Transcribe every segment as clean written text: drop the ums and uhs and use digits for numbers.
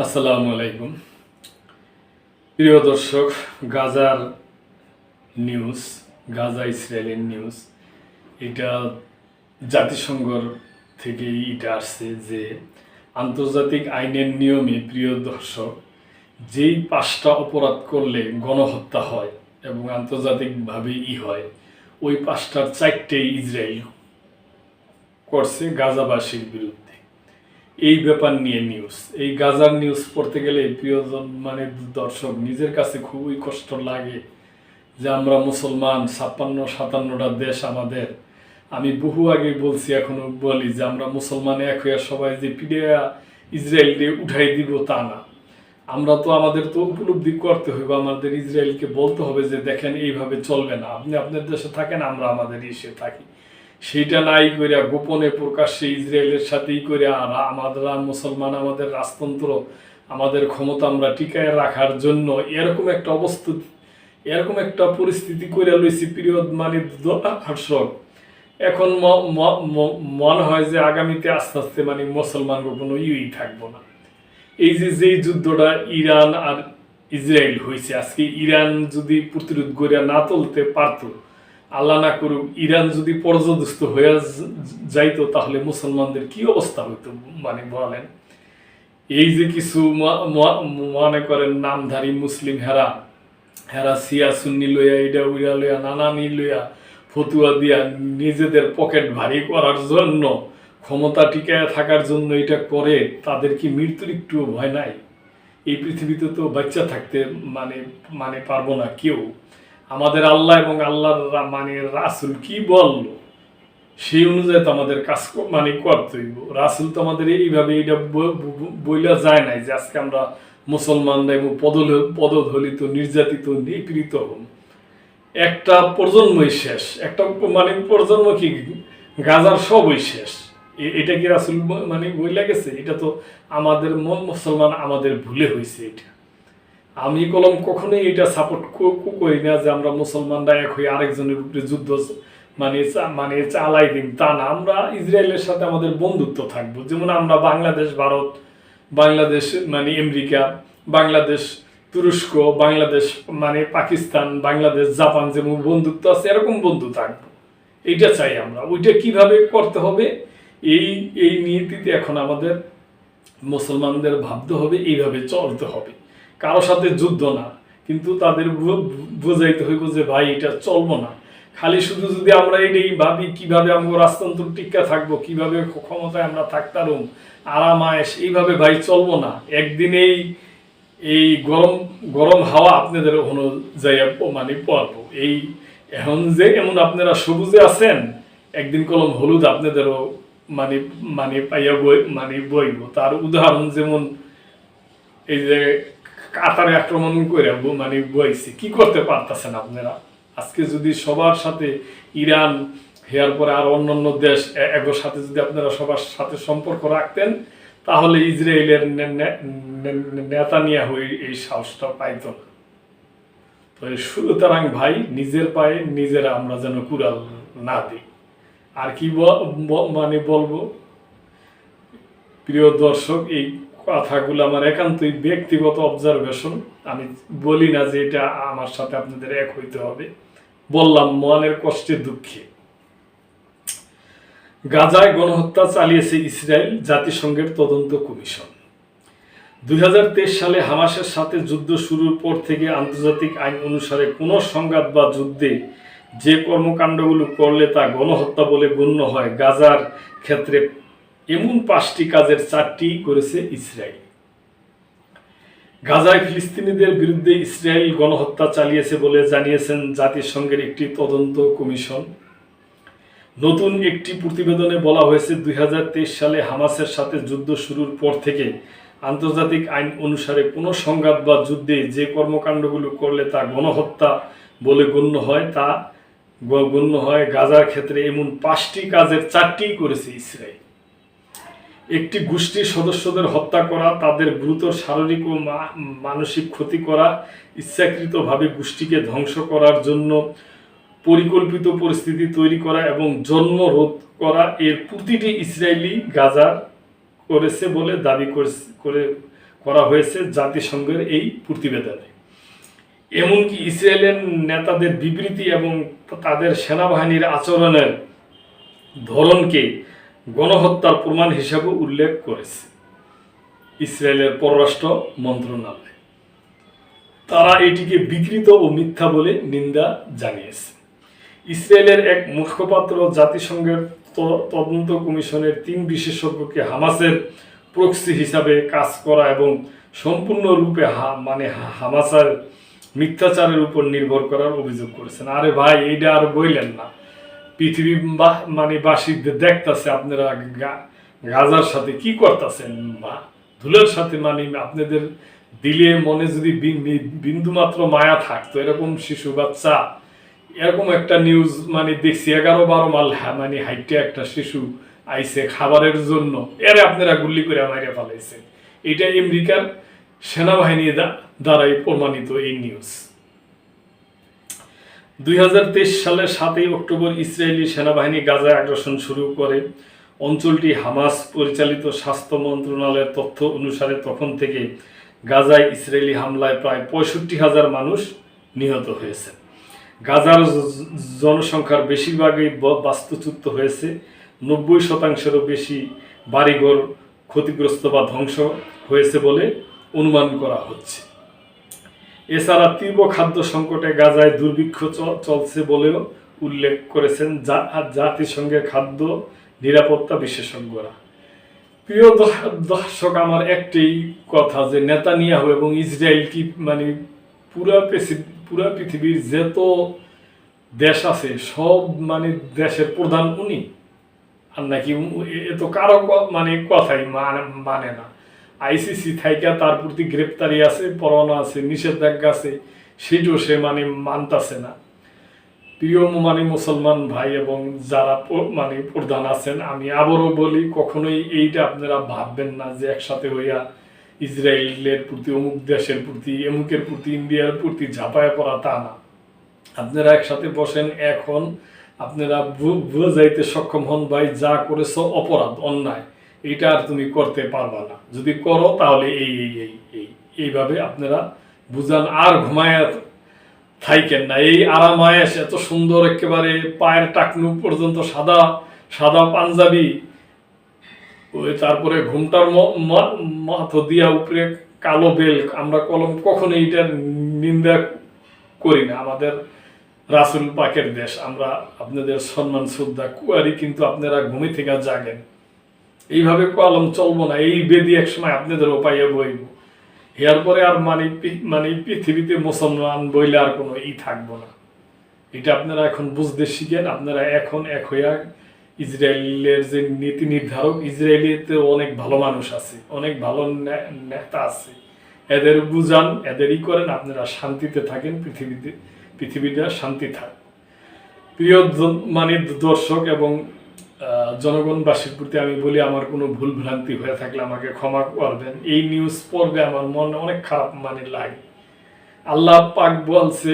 আসসালামু আলাইকুম প্রিয় দর্শক। গাজার নিউজ, গাজা ইসরায়েলের নিউজ, এটা জাতিসংঘর থেকে এটা আসছে যে আন্তর্জাতিক আইনের নিয়মে, প্রিয় দর্শক, যেই 5টা অপরাধ করলে গণহত্যা হয় এবং আন্তর্জাতিকভাবে হয়, ওই 5টার 4টেই ইসরায়েল করছে গাজাবাসীর বিরুদ্ধে। এই ব্যাপার নিয়ে নিউজ, এই গাজার নিউজ পড়তে গেলে প্রিয়জন দর্শক, নিজের কাছে খুবই কষ্ট লাগে যে আমরা মুসলমান, 56-57টা দেশ আমাদের। আমি বহু আগে বলছি, এখনো বলি যে আমরা মুসলমান এক হইয়া সবাই যে পিডিয়া ইসরায়েলকে উঠাই দিব তা না। আমরা তো আমাদের তো উপলব্ধি করতে হইব, আমাদের ইসরায়েলকে বলতে হবে যে দেখেন এইভাবে চলবে না, আপনি আপনার দেশে থাকেন, আমরা আমাদের ইসে থাকি। সেইটা নাই করে গোপনে প্রকাশ্যে ইসরায়েলের সাথেই করে আর আমাদের মুসলমান, আমাদের রাজতন্ত্র, আমাদের ক্ষমতা আমরা টিকায় রাখার জন্য এরকম একটা অবস্থা, এরকম একটা পরিস্থিতি করে লইছি প্রিয় দর্শক। এখন মনে হয় যে আগামীতে আস্তে আস্তে মুসলমান কোনো থাকবো না। এই যেই যুদ্ধটা ইরান আর ইসরায়েল হয়েছে, আজকে ইরান যদি প্রতিরোধ করে না তুলতে পারতো, আল্লাহ না করুক ইরান যদি পর্যদস্ত হয়ে যাইতো, তাহলে মুসলমানদের কি অবস্থা হইতো বলেন। এই যে কিছু মনে করেন নামধারী মুসলিম, হেরা হেরা সিয়া সুন্নি লইয়া ইডা উইরা লইয়া নানানি লইয়া ফতুয়া দিয়া নিজেদের পকেট ভারী করার জন্য, ক্ষমতা টিকায় থাকার জন্য এটা করে, তাদের কি মৃত্যুর একটু ভয় নাই? এই পৃথিবীতে তো বাচ্চা থাকতে পারবো না কেউ। আমাদের আল্লাহ এবং আল্লাহর রাসুল কি বলল সেই অনুযায়ী তো আমাদের কাজ করতে হইব। রাসুল তো আমাদের এইভাবে এটা বইলা যায় নাই যে আজকে আমরা মুসলমানরা এবং পদদলিত, নির্যাতিত, নিপীড়িত হন। একটা প্রজন্মই শেষ, একটা প্রজন্ম কি গাজার সবই শেষ। এটা কি রাসুল বইলা গেছে? এটা তো আমাদের মুসলমান আমাদের ভুলে হয়েছে। এটা আমি কলম কখনোই এটা সাপোর্ট করি না যে আমরা মুসলমানরা এক হয়ে আরেকজনের উপরে যুদ্ধ চালাই দিন, তা না। আমরা ইসরায়েলের সাথে আমাদের বন্ধুত্ব থাকবো, যেমন আমরা বাংলাদেশ ভারত, বাংলাদেশ আমেরিকা, বাংলাদেশ তুরস্ক, বাংলাদেশ পাকিস্তান, বাংলাদেশ জাপান যেমন বন্ধুত্ব আছে, এরকম বন্ধু থাকবো। এইটা চাই আমরা। ওইটা কিভাবে করতে হবে, এই নীতিতে এখন আমাদের মুসলমানদের ভাবতে হবে, এইভাবে চলতে হবে। কারো সাথে যুদ্ধ না, কিন্তু তাদের বোঝাইতে হইব যে ভাই এটা চলবো না। খালি শুধু যদি আমরা এটাই ভাবি কিভাবে আমরা রাজতন্ত্র টিকা থাকবো, কিভাবে ক্ষমতায় আমরা থাকতাম আরাম আয়েস, এইভাবে ভাই চলবো না। একদিনেই এই গরম গরম হাওয়া আপনাদের অনুযায়ী পড়বো। এই এখন যে এমন আপনারা সবুজে আছেন, একদিন কলম হলুদ আপনাদেরও পাইয়া বইব। তার উদাহরণ যেমন এই যে কাতারে আক্রমণ করে বইছে, কি করতে পারতেছেন আপনারা? আজকে যদি সবার সাথে ইরান হেয়ার পরে আর অন্যান্য দেশ এগোর সাথে যদি আপনারা সবার সাথে সম্পর্ক রাখতেন, তাহলে ইসরায়েলের নেতানিয়াহু এই সাহসটা পাইত না। তো সুতরাং ভাই, নিজের পায়ে নিজেরা আমরা যেন কুড়াল না দিই। আর কি বলবো প্রিয় দর্শক, এই কথাগুলো আমার একান্তই ব্যক্তিগত অবজারভেশন। আমি বলি না যে এটা আমার সাথে আপনাদের এক হইতে হবে, বললাম মনের কষ্টে দুঃখে। গাজায় গণহত্যা চালিয়েছে ইসরায়েল, জাতিসংঘের তদন্ত কমিশন। 2023 সালে হামাসের সাথে যুদ্ধ শুরুর পর থেকে আন্তর্জাতিক আইন অনুসারে কোনো সংঘাত বা যুদ্ধে যে কর্মকাণ্ডগুলো করলে তা গণহত্যা বলে গণ্য হয়। গাজার ক্ষেত্রে এমন 5টি কাজের 4টি করেছে ইসরায়েল। গাজায় ফিলিস্তিনিদের বিরুদ্ধে ইসরায়েল গণহত্যা চালিয়েছে বলে জানিয়েছেন জাতিসংঘের একটি তদন্ত কমিশন। নতুন একটি প্রতিবেদনে বলা হয়েছে, 2023 সালে হামাসের সাথে যুদ্ধ শুরুর পর থেকে আন্তর্জাতিক আইন অনুসারে কোনো সংঘাত বা যুদ্ধে যে কর্মকাণ্ডগুলো করলে তা গণহত্যা বলে গণ্য হয়। গাজার ক্ষেত্রে এমন 5টি কাজের 4টিই করেছে ইসরায়েল। একটি গোষ্ঠীর সদস্যদের হত্যা করা, তাদের গুরুতর শারীরিক ও মানসিক ক্ষতি করা, ইচ্ছাকৃতভাবে গোষ্ঠীকে ধ্বংস করার জন্য পরিকল্পিত পরিস্থিতি তৈরি করা এবং জন্ম রোধ করা, এর প্রতিটি ইসরায়েলি গাজার করেছে বলে দাবি করা হয়েছে জাতিসংঘের এই প্রতিবেদনে। এমনকি ইসরায়েলের নেতাদের বিবৃতি এবং তাদের সেনাবাহিনীর আচরণের ধরনকে গণহত্যার প্রমাণ হিসাবে উল্লেখ করেছে ইসরায়েলের পররাষ্ট্র মন্ত্রণালয়। তারা এটিকে বিকৃত ও মিথ্যা বলে নিন্দা জানিয়েছে। ইসরায়েলের এক মুখপাত্র জাতিসংঘের তদন্ত কমিশনের 3 বিশেষজ্ঞকে হামাসের প্রক্সি হিসাবে কাজ করা এবং সম্পূর্ণরূপে হামাসের মিথ্যাচারের উপর নির্ভর করার অভিযোগ করেছেন। আরে ভাই, এইটা আর বললেন না। পৃথিবী বাসী দেখতেছে আপনারা গাজার সাথে কি করতেছেন, ধুলের সাথে আপনাদের দিলে মনে যদি বিন্দু মাত্র মায়া থাকতো, এরকম শিশু বাচ্চা, এরকম একটা নিউজ দেখছি 11-12 মাইল হাইটে একটা শিশু আইছে খাবারের জন্য, এরে আপনারা গুলি করে মাইরে ফেলাইছেন। এটা আমেরিকার সেনাবাহিনী দ্বারাই প্রমাণিত এই নিউজ। 2023 সালের 7 অক্টোবর ইসরায়েলি সেনাবাহিনী গাজায় আগ্রাসন শুরু করে। অঞ্চলটি হামাস পরিচালিত স্বাস্থ্য মন্ত্রণালয়ের তথ্য অনুসারে তখন থেকে গাজায় ইসরায়েলি হামলায় প্রায় 65,000 মানুষ নিহত হয়েছে। গাজার জনসংখ্যার বেশিরভাগই বাস্তুচ্যুত হয়েছে। 90%-এরও বেশি বাড়িঘর ক্ষতিগ্রস্ত বা ধ্বংস হয়েছে বলে অনুমান করা হচ্ছে। এছাড়া তীব্র খাদ্য সংকটে গাজায় দুর্ভিক্ষ চলছে বলেও উল্লেখ করেছেন জাতিসংঘের খাদ্য নিরাপত্তা বিশেষজ্ঞরা। প্রিয় দর্শক, আমার একটাই কথা যে নেতানিয়াহু এবং ইসরায়েল কি পুরা পৃথিবীর যত দেশ আছে সব দেশের প্রধান উনি, আর নাকি এ তো কারো কথাই মানে না। আইসিসি থাইকা তার প্রতি গ্রেপ্তারি আছে, পরোয়ানা আছে, নিষেধাজ্ঞা আছে, সেটাও সে মানতাছে না। প্রিয় মুসলমান ভাই এবং যারা প্রধান আছেন, আমি আবারও বলি, কখনোই এইটা আপনারা ভাববেন না যে একসাথে হইয়া ইসরায়েলের প্রতি, অমুক দেশের প্রতি, এমুকের প্রতি, ইন্ডিয়ার প্রতি ঝাঁপায় পড়া, তা না। আপনারা একসাথে বসেন, এখন আপনারা বুঝাইতে সক্ষম হন, ভাই যা করেছ অপরাধ, অন্যায়, এটা আর তুমি করতে পারবা না। যদি করো তাহলে এইভাবে আপনারা বুঝান, আর ঘুমায় থাইকেন না। এই আরামায়েশ, এত সুন্দর একেবারে পায়ের টাকনু পর্যন্ত সাদা সাদা পাঞ্জাবি, ওই তারপরে ঘুমটার মাথা দিয়া উপরে কালো বেল, আমরা কলম, কখনো এইটার নিন্দা করি না। আমাদের রাসূল পাকের দেশ, আমরা আপনাদের সম্মান শ্রদ্ধা করি, কিন্তু আপনারা ঘুমে থেকে জাগেন। এইভাবে কলম চলবো না। এই বেদি একসময় আপনাদের উপায়ে বইব, এরপরে আর পৃথিবীতে মুসলমান বইলে আর কোনো থাকবো না। এটা আপনারা এখন বুঝতে শিখেন। আপনারা এখন এক হইয়া ইসরায়েলের যে নীতি নির্ধারক, ইসরায়েলিতে অনেক ভালো মানুষ আছে, অনেক ভালো নেতা আছে, এদের বুঝান, এদেরই করেন, আপনারা শান্তিতে থাকেন, পৃথিবীটা শান্তি থাক। প্রিয় দর্শক এবং জনগণবাসীর প্রতি আমি বলি, আমার কোনো ভুল ভ্রান্তি হয়ে থাকলে আমাকে ক্ষমা করবেন। এই নিউজ পড়বে আমার মনে অনেক খারাপ লাগে। আল্লাহ পাক বলছে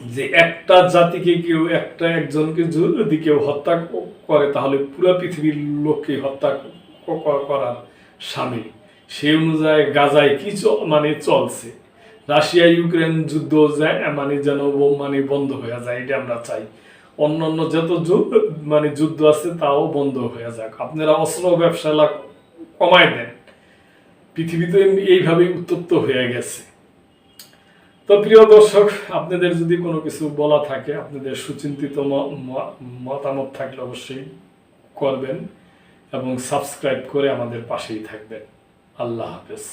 যে একটা জাতিকে কেউ, একজনকে যদি কেউ হত্যা করে, তাহলে পুরো পৃথিবীর লোককে হত্যা করার শামিল। সেই অনুযায়ী গাজায় কি চলছে, রাশিয়া ইউক্রেন যুদ্ধ যেন বন্ধ হয়ে যায়, এটা আমরা চাই। অন্যান্য যত যুদ্ধ আছে তাও বন্ধ হয়ে যাক। আপনারা অস্ত্র ব্যবসা কমায় দেন। পৃথিবীতে এইভাবেই উত্তপ্ত হয়ে গেছে। তো প্রিয় দর্শক, আপনাদের যদি কোনো কিছু বলা থাকে, আপনাদের সুচিন্তিত মতামত থাকলে অবশ্যই করবেন এবং সাবস্ক্রাইব করে আমাদের পাশেই থাকবেন। আল্লাহ হাফেজ।